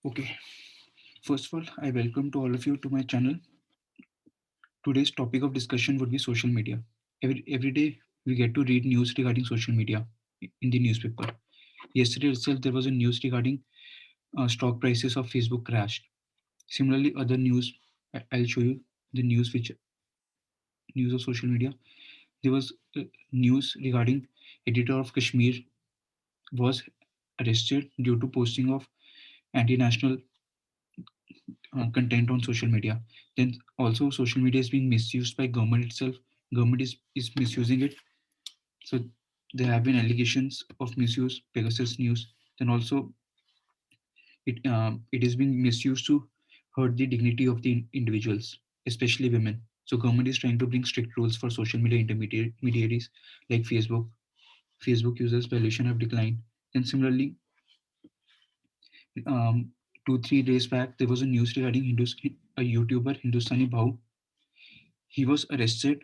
Okay, first of all, I welcome to all of you to my channel. Today's topic of discussion would be social media. Every day we get to read news regarding social media in the newspaper. Yesterday itself, there was a news regarding stock prices of Facebook crashed. Similarly, other news, I'll show you the news which news of social media. There was news regarding editor of Kashmir was arrested due to posting of anti-national content on social media. Then also social media is being misused by government itself. Government is misusing it. So there have been allegations of misuse, Pegasus News. Then also it is being misused to hurt the dignity of the individuals, especially women. So government is trying to bring strict rules for social media intermediaries like Facebook. Facebook users valuation have declined. And similarly, um, 2 3 days back there was a news regarding a YouTuber Hindustani Bhau. He was arrested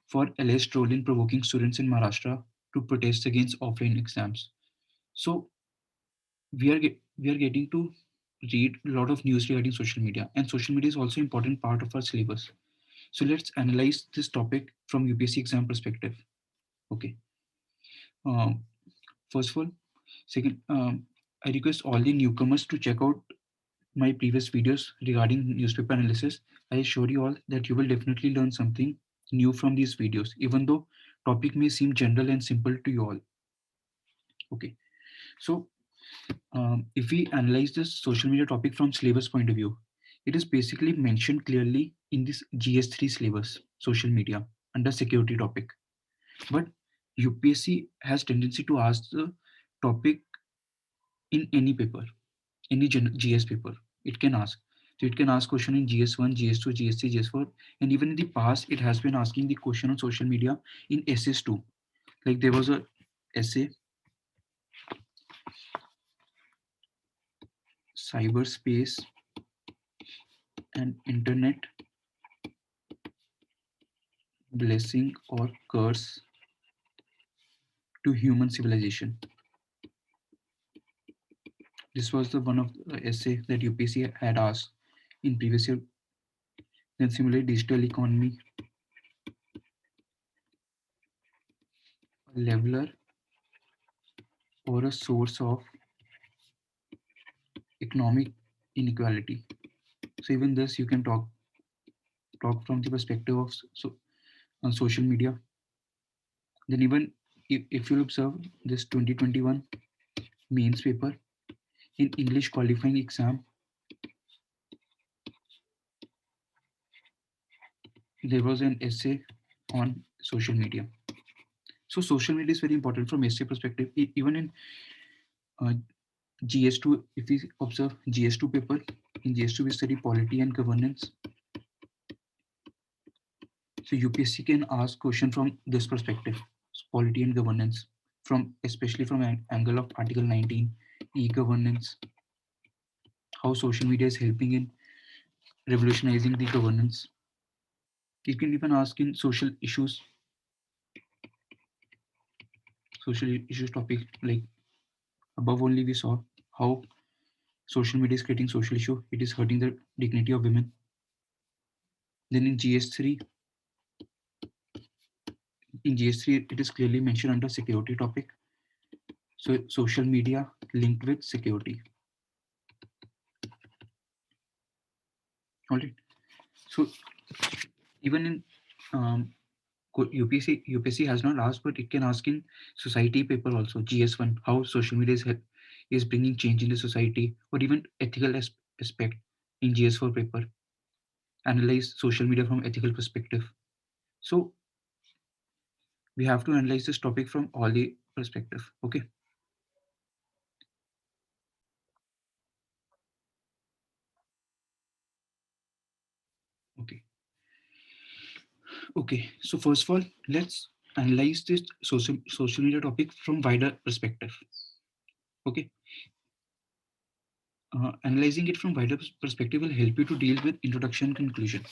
for alleged role in provoking students in Maharashtra to protest against offline exams. So we are getting to read a lot of news regarding social media, and social media is also important part of our syllabus. So let's analyze this topic from UPSC exam perspective. Okay. Um, First of all, second, I request all the newcomers to check out my previous videos regarding newspaper analysis. I assure you all that you will definitely learn something new from these videos, even though topic may seem general and simple to you all. Okay, so if we analyze this social media topic from syllabus point of view, it is basically mentioned clearly in this GS3 syllabus, social media, under security topic. But UPSC has tendency to ask the topic in any paper, any GS paper. It can ask. So it can ask question in GS1, GS2, GS3, GS4, and even in the past, it has been asking the question on social media in essays too. Like there was a essay, cyberspace and internet, blessing or curse to human civilization. This was the one of the essay that UPSC had asked in previous year. Then similarly, digital economy, a leveler or a source of economic inequality. So even this you can talk from the perspective of on social media. Then even if you observe this 2021 mains paper in English qualifying exam, there was an essay on social media. So social media is very important from essay perspective. Even in uh, GS2, if we observe GS2 paper, in GS2 we study polity and governance. So UPSC can ask question from this perspective, polity and governance, from especially from an angle of Article 19, e-governance, how social media is helping in revolutionizing the governance. It can even ask in social issues topic, like above only we saw how social media is creating social issue. It is hurting the dignity of women. Then in GS3 it is clearly mentioned under security topic. So social media linked with security. All right. So even in UPSC has not asked, but it can ask in society paper also, GS1, how social media is bringing change in the society, or even ethical aspect in GS4 paper. Analyze social media from ethical perspective. So we have to analyze this topic from all the perspective. Okay. Okay. Okay. So first of all, let's analyze this social media topic from wider perspective. Okay. Analyzing it from wider perspective will help you to deal with introduction and conclusion.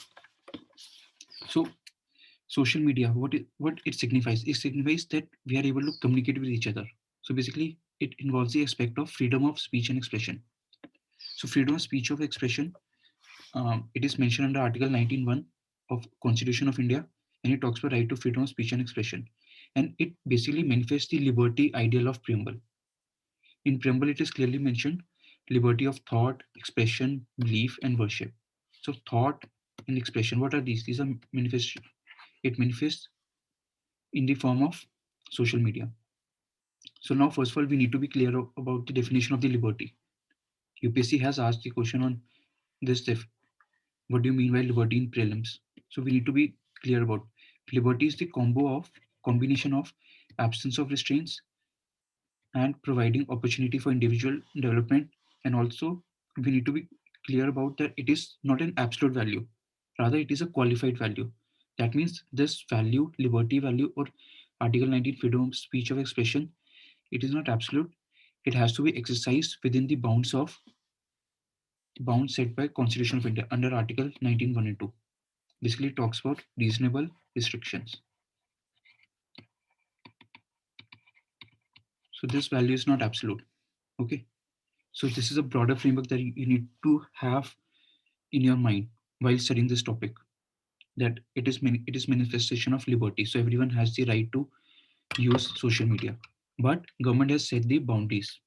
So social media, what it signifies? It signifies that we are able to communicate with each other. So basically, it involves the aspect of freedom of speech and expression. So freedom of speech of expression, it is mentioned under Article 19(1) of Constitution of India, and it talks about right to freedom of speech and expression. And it basically manifests the liberty ideal of preamble. In preamble, it is clearly mentioned liberty of thought, expression, belief, and worship. So thought and expression, what are these? These are manifest. It manifests in the form of social media. So now, first of all, we need to be clear about the definition of the liberty. UPSC has asked the question on this. What do you mean by liberty in prelims? So we need to be clear about liberty is the combination of absence of restraints and providing opportunity for individual development. And also we need to be clear about that it is not an absolute value, rather it is a qualified value. That means this value, liberty value, or Article 19 freedom of speech of expression, it is not absolute. It has to be exercised within the bounds set by Constitution of India under Article 19(1) and 2. Basically it talks about reasonable restrictions. So this value is not absolute. Okay. So this is a broader framework that you need to have in your mind while studying this topic, that it is manifestation of liberty. So everyone has the right to use social media, but government has set the boundaries,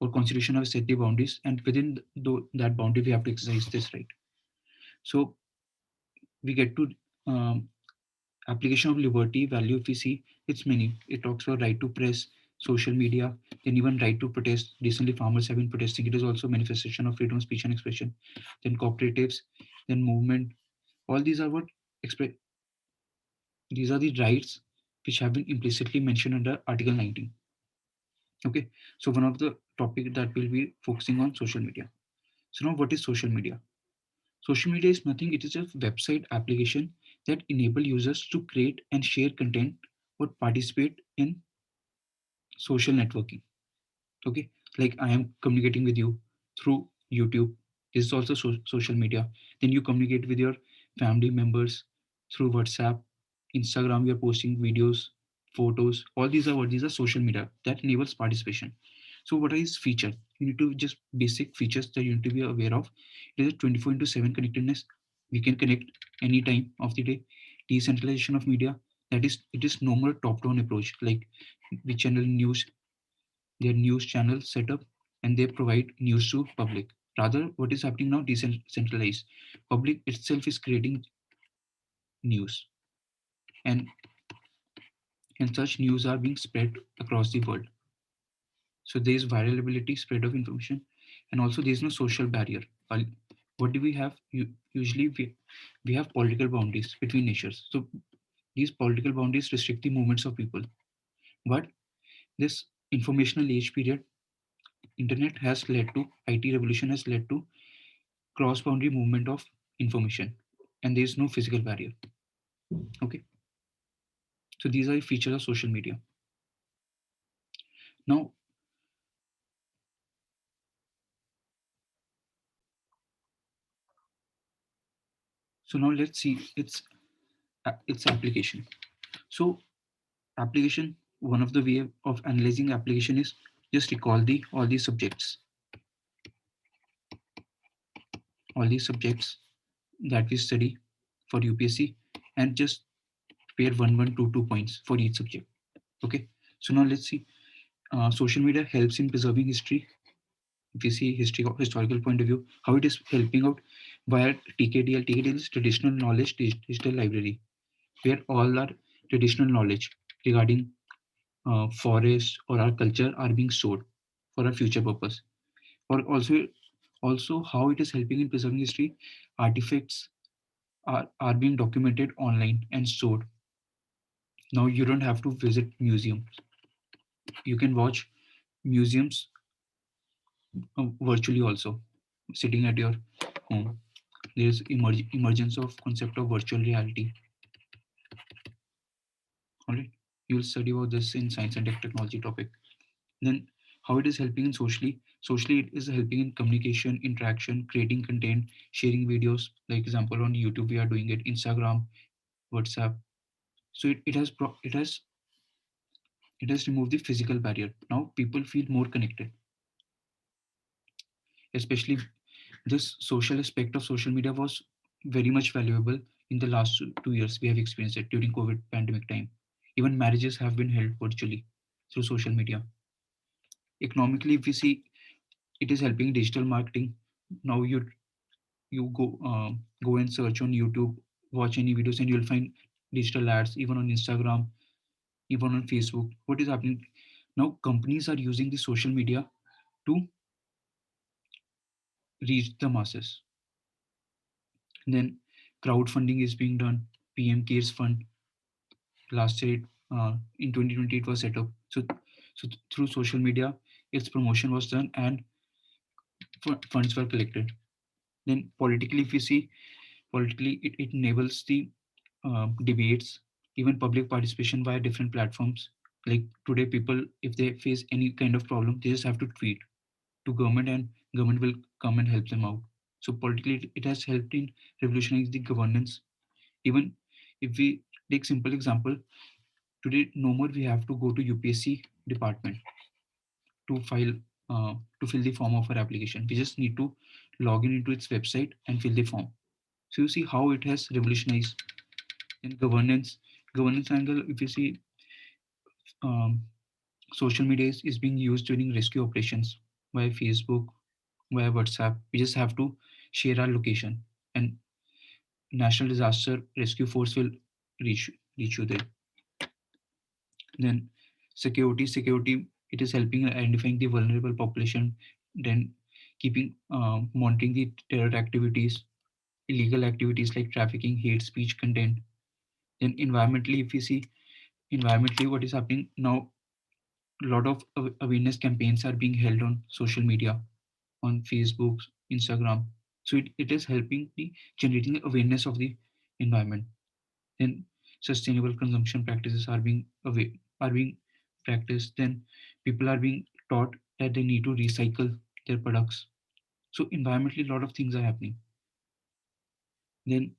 or constitution has set the boundaries, and within that boundary we have to exercise this right. So we get to um, application of liberty value. If we see, it's many. It talks about right to press, social media, then even right to protest. Recently farmers have been protesting. It is also manifestation of freedom of speech and expression. Then cooperatives, then movement. All these are what express. These are the rights which have been implicitly mentioned under Article 19. Okay, so one of the topic that we'll be focusing on social media. So now, what is social media? Social media is nothing. It is a website application that enable users to create and share content or participate in social networking. Okay, like I am communicating with you through YouTube. This is also social media. Then you communicate with your family members through WhatsApp, Instagram. You're posting videos, photos. All these are what? These are social media that enables participation. So what is feature? You need to just basic features that you need to be aware of. It is a 24 into 7 connectedness. We can connect any time of the day. Decentralization of media, that is, it is no more top down approach like we channel news, their news channel set up, and they provide news to public. Rather, what is happening now, decentralized. Public itself is creating news, and such news are being spread across the world. So there is virality, spread of information, and also there is no social barrier. What do we have? Usually we have political boundaries between nations. So these political boundaries restrict the movements of people. But this informational age period, internet has led to, IT revolution has led to cross-boundary movement of information, and there is no physical barrier. Okay, so these are the features of social media. Now, so now let's see its application. So application, one of the way of analyzing application is just recall the all these subjects that we study for UPSC, and just prepare 1 1 2 2 points for each subject. Okay, so now let's see. Social media helps in preserving history. If you see historical point of view, how it is helping out via TKDL. TKDL is traditional knowledge digital library, where all our traditional knowledge regarding forest or our culture are being stored for our future purpose. Or also how it is helping in preserving history. Artifacts are being documented online and stored. Now you don't have to visit museums. You can watch museums virtually also, sitting at your home. There's emergence of concept of virtual reality. All right, you'll study about this in science and technology topic. Then how it is helping in socially it is helping in communication, interaction, creating content, sharing videos. Like example, on YouTube we are doing it, Instagram, WhatsApp. So it has removed the physical barrier. Now people feel more connected. Especially this social aspect of social media was very much valuable in the last 2 years. We have experienced it during COVID pandemic time. Even marriages have been held virtually through social media. Economically, if we see, it is helping digital marketing. Now you go and search on YouTube, watch any videos, and you'll find digital ads even on Instagram, even on Facebook. What is happening now? Companies are using the social media to reach the masses. Then crowdfunding is being done. PM Cares Fund last year, in 2020, it was set up. So through social media, its promotion was done and funds were collected. Then politically, if we see, politically it enables the debates, even public participation via different platforms. Like today, people, if they face any kind of problem, they just have to tweet to government, and government will come and help them out. So politically, it has helped in revolutionize the governance. Even if we take simple example, today no more we have to go to UPSC department to file to fill the form of our application. We just need to log in into its website and fill the form. So you see how it has revolutionized in governance angle. If you see, um, social media is being used during rescue operations via Facebook, via WhatsApp. We just have to share our location, and National Disaster Rescue Force will reach you there. Then security, it is helping identifying the vulnerable population, then keeping monitoring the terror activities, illegal activities like trafficking, hate speech content. Then environmentally, if we see, environmentally what is happening now, a lot of awareness campaigns are being held on social media, on Facebook, Instagram. So it is helping the generating awareness of the environment. Then sustainable consumption practices are being practiced. Then people are being taught that they need to recycle their products. So environmentally, a lot of things are happening. Then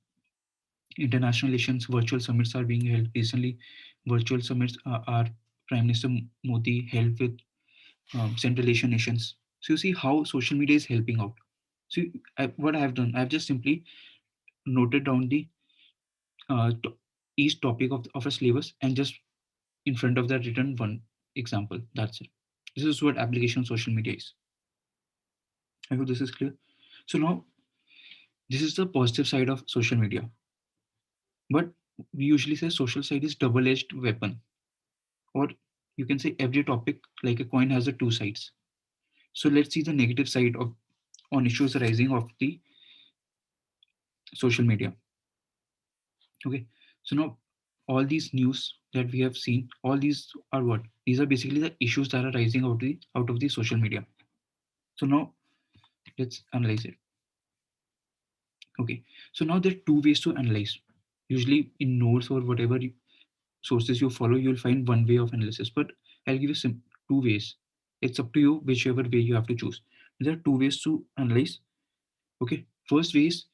international relations, virtual summits are being held recently. Virtual summits are Prime Minister Modi held with Central Asian nations. So you see how social media is helping out. So what I have done, I have just simply noted down the each topic of a syllabus and just in front of that written one example. That's it. This is what application of social media is. I hope this is clear. So now this is the positive side of social media. But we usually say social side is double-edged weapon, or you can say every topic like a coin has the two sides. So let's see the negative side of on issues arising of the social media. Okay. So now all these news that we have seen, all these are what? These are basically the issues that are rising out of the social media. So now let's analyze it. Okay. So now there are two ways to analyze. Usually in notes or whatever sources you follow, you'll find one way of analysis. But I'll give you two ways. It's up to you whichever way you have to choose. There are two ways to analyze. Okay. First way is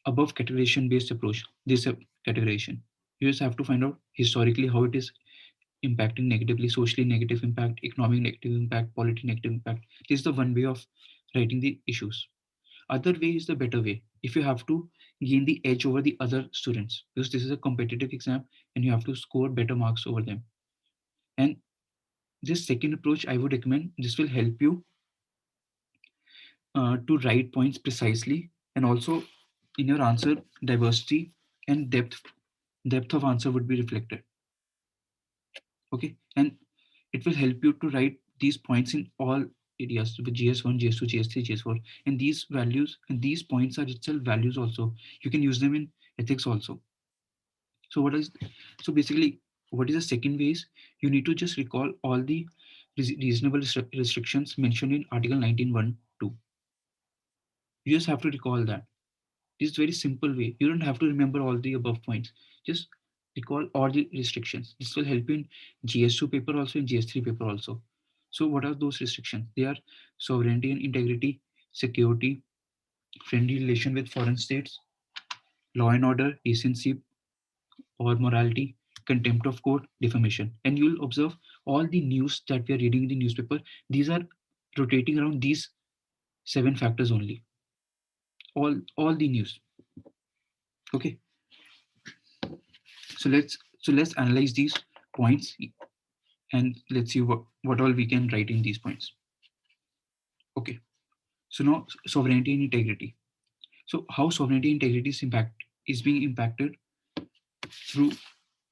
above categorization based approach. This categorization. You just have to find out historically how it is impacting negatively, socially negative impact, economic negative impact, political negative impact. This is the one way of writing the issues. Other way is the better way. If you have to gain the edge over the other students, because this is a competitive exam and you have to score better marks over them. And this second approach, I would recommend, this will help you to write points precisely, and also in your answer, diversity and depth of answer would be reflected. Okay, and it will help you to write these points in all areas with GS1, GS2, GS3, GS4, and these values and these points are itself values also. You can use them in ethics also. So what is so basically what is the second way is you need to just recall all the reasonable restrictions mentioned in Article 19.1.2. You just have to recall that. This is very simple way. You don't have to remember all the above points. Just recall all the restrictions. This will help you in GS2 paper also, in GS3 paper also. So what are those restrictions? They are sovereignty and integrity, security, friendly relation with foreign states, law and order, decency or morality, contempt of court, defamation. And you'll observe all the news that we are reading in the newspaper. These are rotating around these 7 factors only. All the news. Okay. So let's analyze these points, and let's see what all we can write in these points. Okay. So now sovereignty and integrity. So how sovereignty and integrity is being impacted through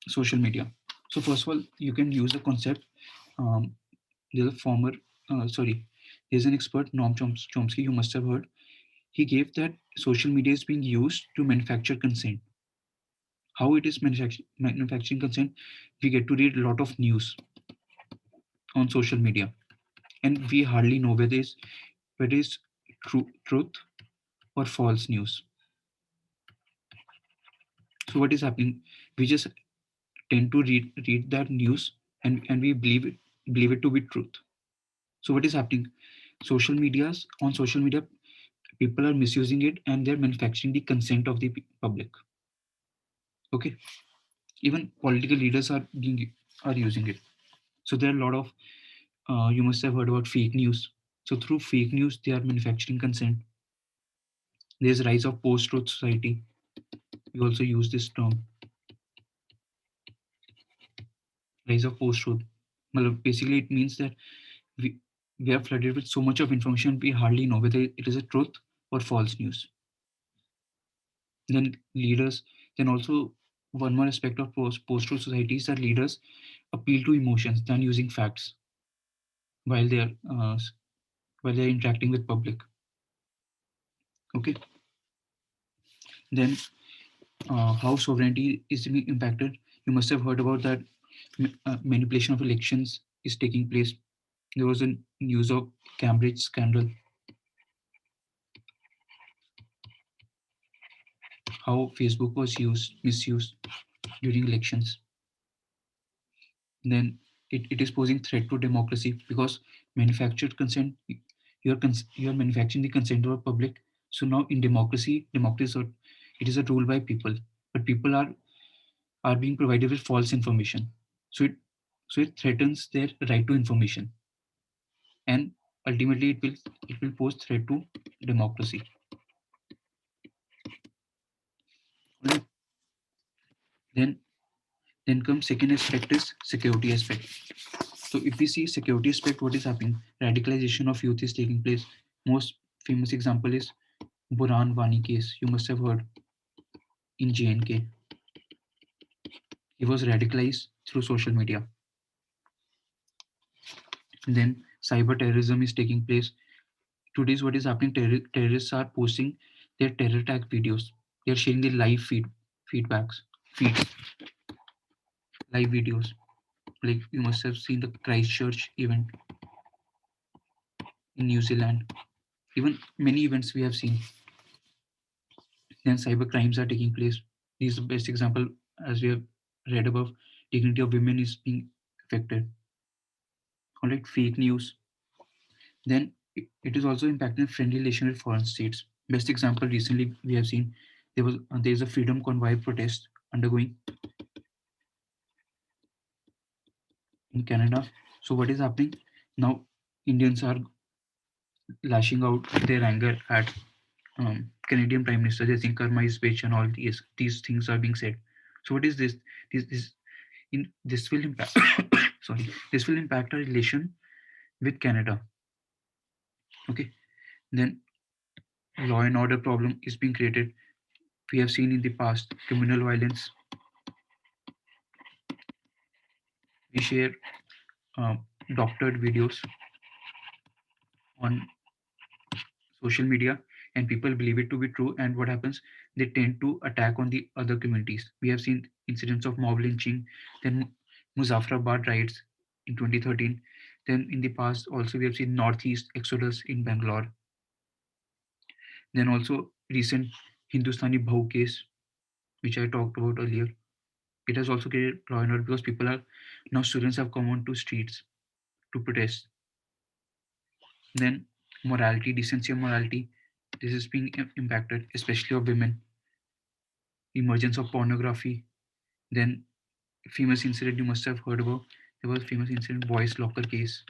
social media. So first of all, you can use the concept. Um, there's a former, sorry, there's an expert, Chomsky, you must have heard. He gave that social media is being used to manufacture consent. How it is manufacturing consent? We get to read a lot of news on social media, and we hardly know whether it's truth or false news. So what is happening? We just tend to read that news, and we believe it to be truth. So what is happening? Social media, people are misusing it, and they're manufacturing the consent of the public. Okay, even political leaders are using it. So there are a lot of, you must have heard about fake news. So through fake news, they are manufacturing consent. There's rise of post-truth society. We also use this term, rise of post-truth. Well, basically, it means that we we are flooded with so much of information, we hardly know whether it is a truth or false news. Then leaders, then also one more aspect of post-truth societies that leaders appeal to emotions than using facts while they are while they are interacting with public. Okay, then how sovereignty is being impacted. You must have heard about that manipulation of elections is taking place. There was a news of Cambridge scandal, how Facebook was misused during elections. Then it is posing threat to democracy because manufactured consent, you're manufacturing the consent of the public. So now in democracy, it is a rule by people, but people are being provided with false information. So it threatens their right to information, and ultimately it will pose threat to democracy. Right? then then comes second aspect is security aspect. So if we see security aspect, what is happening? Radicalization of youth is taking place. Most famous example is Buran Wani case. You must have heard in JNK. He was radicalized through social media. Then cyber terrorism is taking place. Today's what is happening? Terrorists are posting their terror attack videos. They are sharing the live feedbacks, feeds, live videos. Like you must have seen the Christchurch event in New Zealand. Even many events we have seen. Then cyber crimes are taking place. This is the best example, as we have read above. Dignity of women is being affected. All right, fake news. Then it is also impacting friendly relation with foreign states. Best example recently we have seen, there is a freedom convoy protest undergoing in Canada. So what is happening now? Indians are lashing out their anger at Canadian Prime Minister Jacinth my speech, and all these things are being said. So what is this? This will impact. Sorry, this will impact our relation with Canada. Okay, then law and order problem is being created. We have seen in the past communal violence. We share uh, doctored videos on social media, and people believe it to be true, and what happens, they tend to attack on the other communities. We have seen incidents of mob lynching, then Muzaffarabad riots in 2013. Then in the past also we have seen northeast exodus in Bangalore. Then also recent Hindustani Bhau case, which I talked about earlier. It has also created law and order because people are now, students have come onto streets to protest. Then morality, decency and morality, this is being impacted, especially of women. Emergence of pornography. Then famous incident you must have heard about. There was famous incident, boys locker case.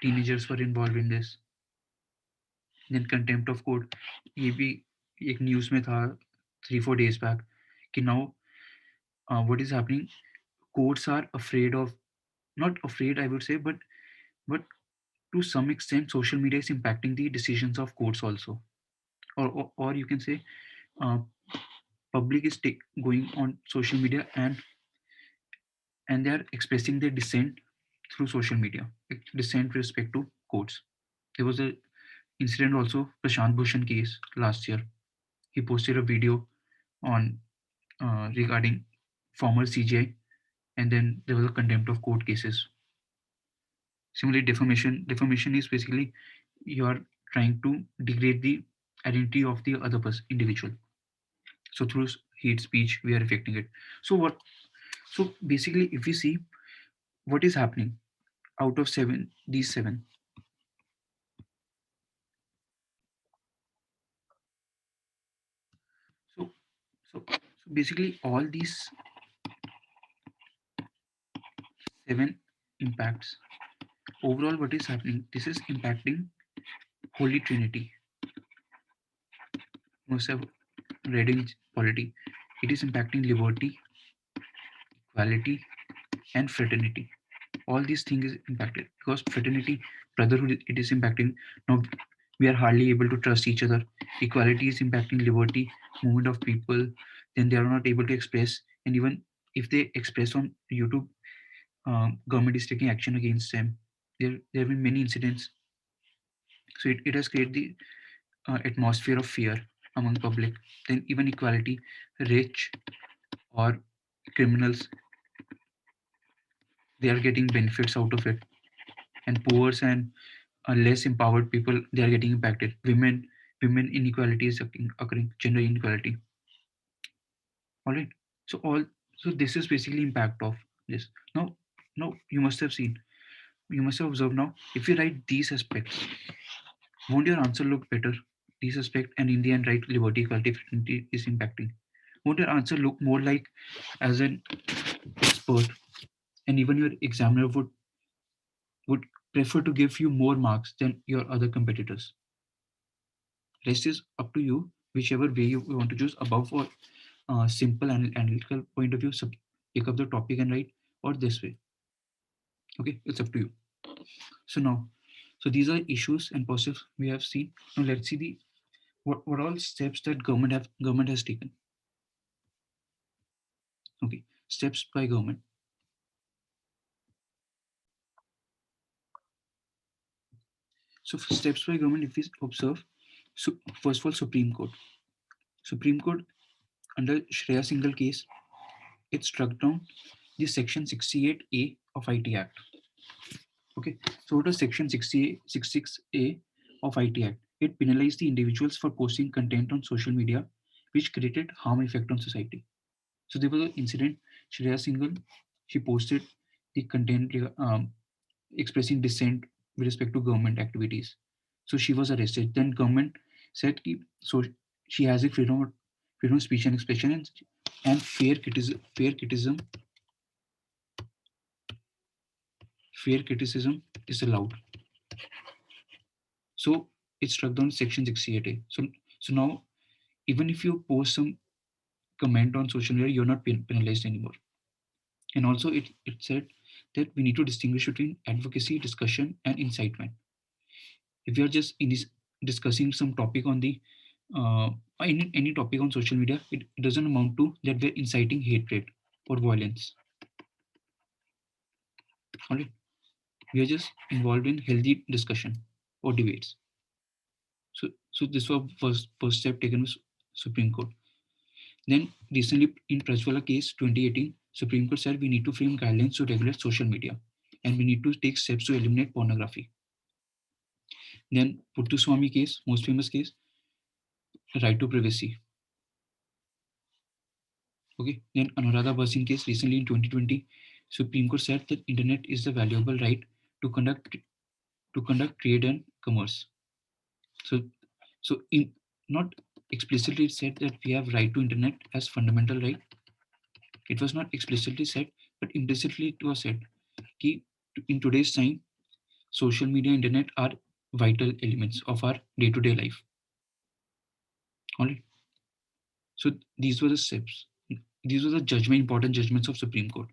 teenagers were involved in this. Then contempt of court, ये भी एक news में था 3-4 days back कि now what is happening, courts are afraid of, not afraid I would say, but to some extent social media is impacting the decisions of courts also, or you can say uh, public is going on social media and they are expressing their dissent through social media, dissent with respect to courts. There was a incident also, Prashant Bhushan case last year. He posted a video on regarding former CGI, and then there was a contempt of court cases. Similarly, defamation is basically you are trying to degrade the identity of the other person, individual. So through hate speech, we are affecting it. So what? So basically, if we see what is happening out of seven, these seven. So so basically, all these seven impacts. Overall, what is happening? This is impacting Holy Trinity. Must have read in polity. It is impacting liberty, equality, and fraternity. All these things is impacted because fraternity, brotherhood, it is impacting. Now we are hardly able to trust each other. Equality is impacting liberty, movement of people. Then they are not able to express, and even if they express on YouTube, government is taking action against them. There have been many incidents. So it has created the atmosphere of fear among public. Then even equality, rich or criminals, they are getting benefits out of it, and poor and less empowered people, they are getting impacted. Women inequality is occurring, gender inequality. All right. So all so this is basically impact of this. Now you must have seen, you must have observed now. If you write these aspects, won't your answer look better? These aspect and in the end, right, liberty, equality, fraternity is impacting. Won't your answer look more like as an expert, and even your examiner would prefer to give you more marks than your other competitors? Rest is up to you, whichever way you want to choose, above or simple and analytical point of view, pick up the topic and write, or this way. Okay, it's up to you. So now, so these are issues and positives we have seen. Now let's see the what all steps that government has taken. Okay, steps by government. So steps by government, if we observe, so first of all, Supreme Court under Shreya Singhal case, it struck down the Section 68A of IT Act. Okay, so what is Section 66A of IT Act? It penalized the individuals for posting content on social media which created harm effect on society. So there was an incident. Shreya Singhal, she posted the content expressing dissent with respect to government activities. So she was arrested. Then government said ki, so she has a freedom of speech and expression, and fair criticism is allowed. So it struck down Section 68A. So now even if you post some comment on social media, you're not penalized anymore. And also it said that we need to distinguish between advocacy, discussion, and incitement. If you're just in this discussing some topic on the any topic on social media, it doesn't amount to that we're inciting hatred or violence. All right, we are just involved in healthy discussion or debates. So this was first step taken with Supreme Court. Then recently in Prajwala case 2018, Supreme Court said we need to frame guidelines to regulate social media, and we need to take steps to eliminate pornography. Then Puttuswamy case, most famous case, right to privacy. Okay. Then Anuradha Bhasin case recently in 2020, Supreme Court said that internet is the valuable right to conduct trade and commerce. So in not explicitly said that we have right to internet as fundamental right. It was not explicitly said, but implicitly it was said. Ki in today's time, social media, internet are vital elements of our day-to-day life. All right. So these were the steps. These were the important judgments of Supreme Court.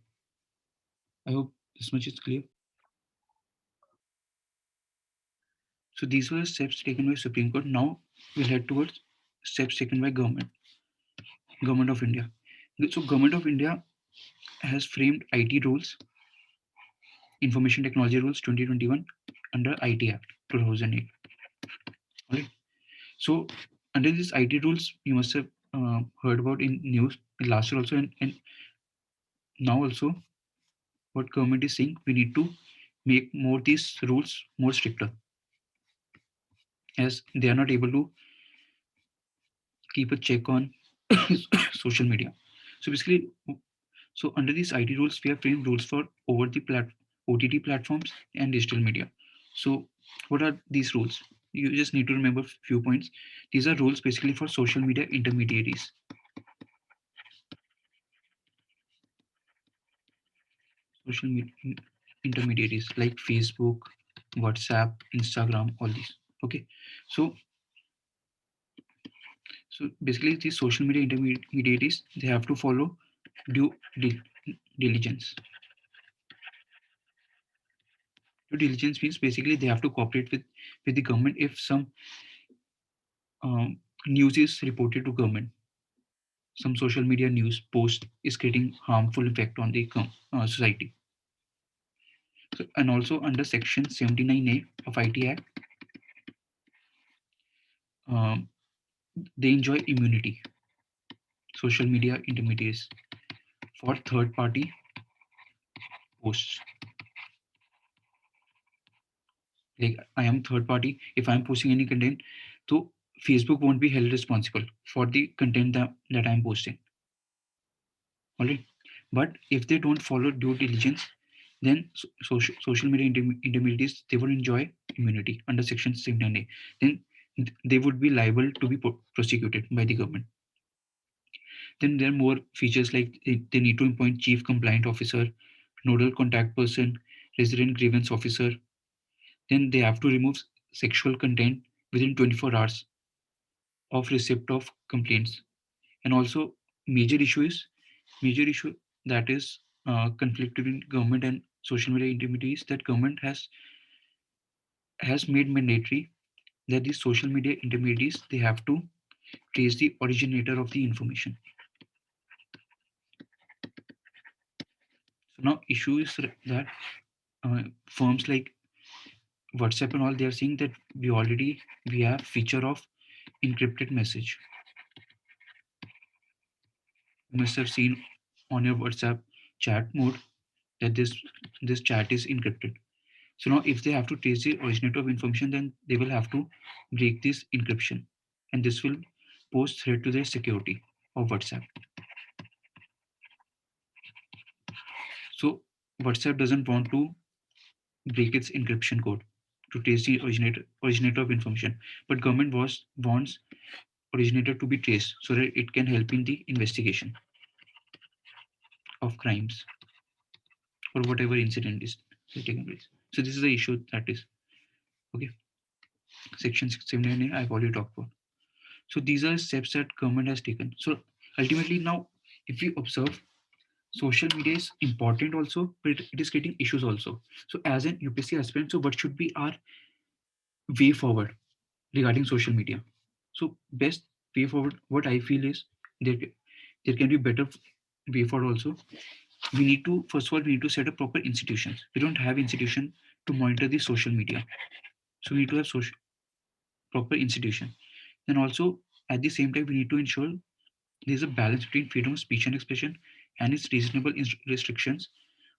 I hope this much is clear. So these were the steps taken by Supreme Court. Now we'll head towards steps taken by government of India. So government of India has framed IT rules, Information Technology Rules 2021 under IT Act 2008. Right. So under these IT rules, you must have heard about in news last year also, and now also, what government is saying, we need to make more these rules more stricter, as they are not able to keep a check on social media. So basically, so under these IT rules, we have framed rules for over the OTT platforms and digital media. So what are these rules? You just need to remember a few points. These are rules basically for social media intermediaries. Social media intermediaries like Facebook, WhatsApp, Instagram, all these. Okay. So basically these social media intermediaries, they have to follow due diligence. Due diligence means basically they have to cooperate with the government if some news is reported to government. Some social media news post is creating harmful effect on the society. So, and also under section 79A of IT Act, um, they enjoy immunity, social media intermediaries, for third party posts. Like I am third party, if I'm posting any content, so Facebook won't be held responsible for the content that I'm posting. All right. But if they don't follow due diligence, then social media intermediaries, they will enjoy immunity under section 79A. Then they would be liable to be prosecuted by the government. Then there are more features like they need to appoint chief compliant officer, nodal contact person, resident grievance officer. Then they have to remove sexual content within 24 hours of receipt of complaints. And also major issue that is conflict between government and social media intermediaries, that government has made mandatory that these social media intermediaries, they have to trace the originator of the information. So now issue is that firms like WhatsApp and all, they are saying that we have feature of encrypted message. You must have seen on your WhatsApp chat mode that this chat is encrypted. So now if they have to trace the originator of information, then they will have to break this encryption, and this will pose threat to their security of WhatsApp. So WhatsApp doesn't want to break its encryption code to trace the originator of information, but government wants originator to be traced so that it can help in the investigation of crimes or whatever incident is taking place. So this is the issue that is okay. Section 679A I've already talked about. So these are steps that government has taken. So ultimately now, if we observe, social media is important also, but it is creating issues also. So as an UPSC aspirant, so what should be our way forward regarding social media? So best way forward, what I feel is there there can be better way forward also. We need to, first of all, we need to set up proper institutions. We don't have institution to monitor the social media, so we need to have proper institution. Then also at the same time, we need to ensure there's a balance between freedom of speech and expression and its reasonable restrictions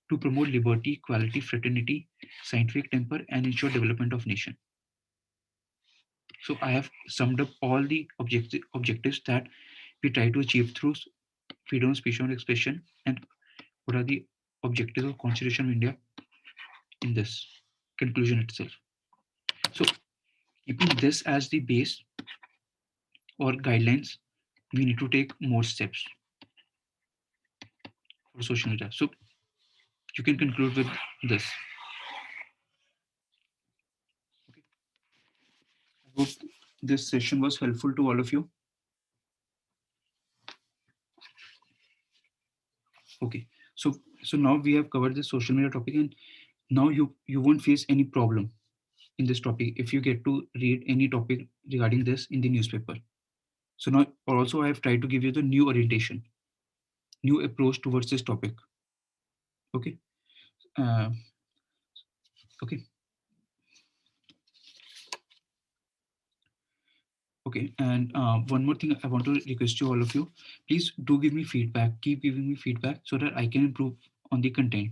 to promote liberty, equality, fraternity, scientific temper, and ensure development of nation. So I have summed up all the objectives that we try to achieve through freedom of speech and expression, and what are the objectives of Constitution of India in this conclusion itself. So keeping this as the base or guidelines, we need to take more steps for social media. So you can conclude with this. Hope this session was helpful to all of you. Okay, so now we have covered the social media topic, and now you won't face any problem in this topic if you get to read any topic regarding this in the newspaper. So now also I have tried to give you the new orientation, new approach towards this topic. Okay. uh, okay. Okay, and one more thing I want to request you, all of you, please do give me feedback. Keep giving me feedback so that I can improve on the content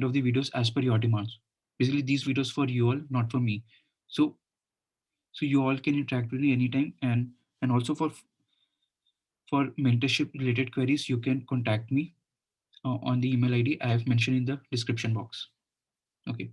of the videos as per your demands. Basically, these videos for you all, not for me. So you all can interact with me anytime, and also for mentorship related queries, you can contact me on the email ID I have mentioned in the description box. Okay.